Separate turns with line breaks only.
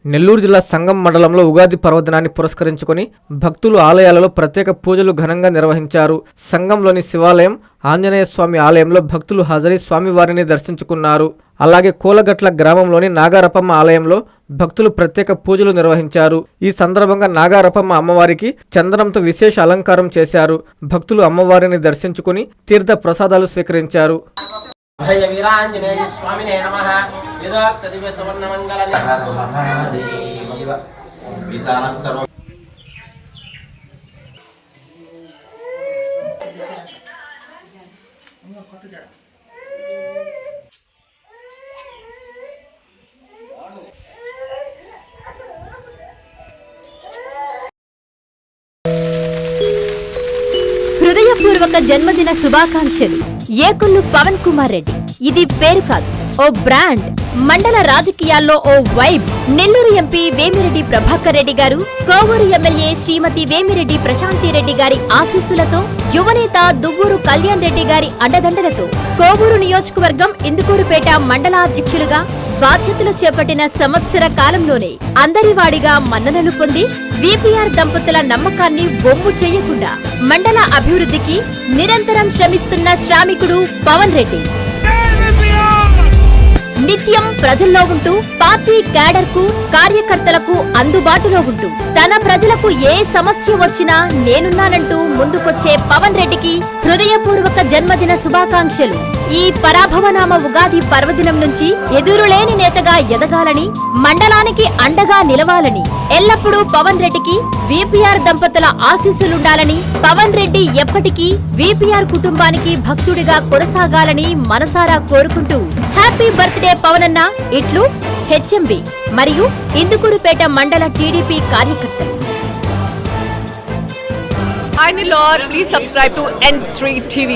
నెల్లూరు జిల్లా సంగం మండలంలో ఉగాది పర్వదినాన్ని పురస్కరించుకొని భక్తులు ఆలయాలలో ప్రత్యేక పూజలు ఘనంగా నిర్వహించారు. సంగంలోని శివాలయం, ఆంజనేయ స్వామి ఆలయంలో భక్తులు హాజరై స్వామివారిని దర్శించుకున్నారు. అలాగే కోలగట్ల గ్రామంలోని నాగారపమ్మ ఆలయంలో భక్తులు ప్రత్యేక పూజలు నిర్వహించారు. ఈ సందర్భంగా నాగారపమ్మ అమ్మవారికి చందనంతో విశేష అలంకారం చేశారు. భక్తులు అమ్మవారిని దర్శించుకుని తీర్థ ప్రసాదాలు స్వీకరించారు.
జయ వీరాంజనేయ స్వామినే నమః. యుదోక్త దివ్య సువర్ణ మంగళ విశానస్తరో
హృదయపూర్వక జన్మదిన శుభాకాంక్షలు. ఏకొల్లు పవన్ కుమార్ రెడ్డి. ఇది పేరు కాదు, ఓ బ్రాండ్. మండల రాజకీయాల్లో ఓ వైబ్. నెల్లూరు ఎంపీ వేమిరెడ్డి ప్రభాకర్ రెడ్డి గారు, కోవూరు ఎమ్మెల్యే శ్రీమతి వేమిరెడ్డి ప్రశాంతి రెడ్డి గారి ఆశీస్సులతో, యువనేత దువ్వూరు కళ్యాణ్ రెడ్డి గారి అండదండలతో కోవూరు నియోజకవర్గం ఇందుకూరుపేట మండలాధ్యక్షులుగా బాధ్యతలు చేపట్టిన సంవత్సర కాలంలోనే అందరివాడిగా మన్ననలు పొంది వీపీఆర్ దంపతుల నమ్మకాన్ని బొమ్ము చేయకుండా మండల అభివృద్ధికి నిరంతరం శ్రమిస్తున్న శ్రామికుడు పవన్ రెడ్డి నిత్యం ప్రజల్లో ఉంటూ పార్టీ క్యాడర్ కు, కార్యకర్తలకు అందుబాటులో ఉంటూ తన ప్రజలకు ఏ సమస్య వచ్చినా నేనున్నానంటూ ముందుకొచ్చే పవన్ రెడ్డికి హృదయపూర్వక జన్మదిన శుభాకాంక్షలు. ఈ పరాభవనామ ఉగాది పర్వదినం నుంచి ఎదురులేని నేతగా ఎదగాలని, మండలానికి అండగా నిలవాలని, ఎల్లప్పుడూ పవన్ రెడ్డికి వీపీఆర్ దంపతుల ఆశీస్సులుండాలని, పవన్ రెడ్డి ఎప్పటికీ వీపీఆర్ కుటుంబానికి భక్తుడిగా కొనసాగాలని మనసారా కోరుకుంటూ హ్యాపీ బర్త్డే పవనన్న. ఇట్లు హెచ్ఎంబి మరియు ఇందుకూరుపేట మండల టీడీపీ కార్యకర్తలు.
Hi Nilor, please subscribe to N3 TV.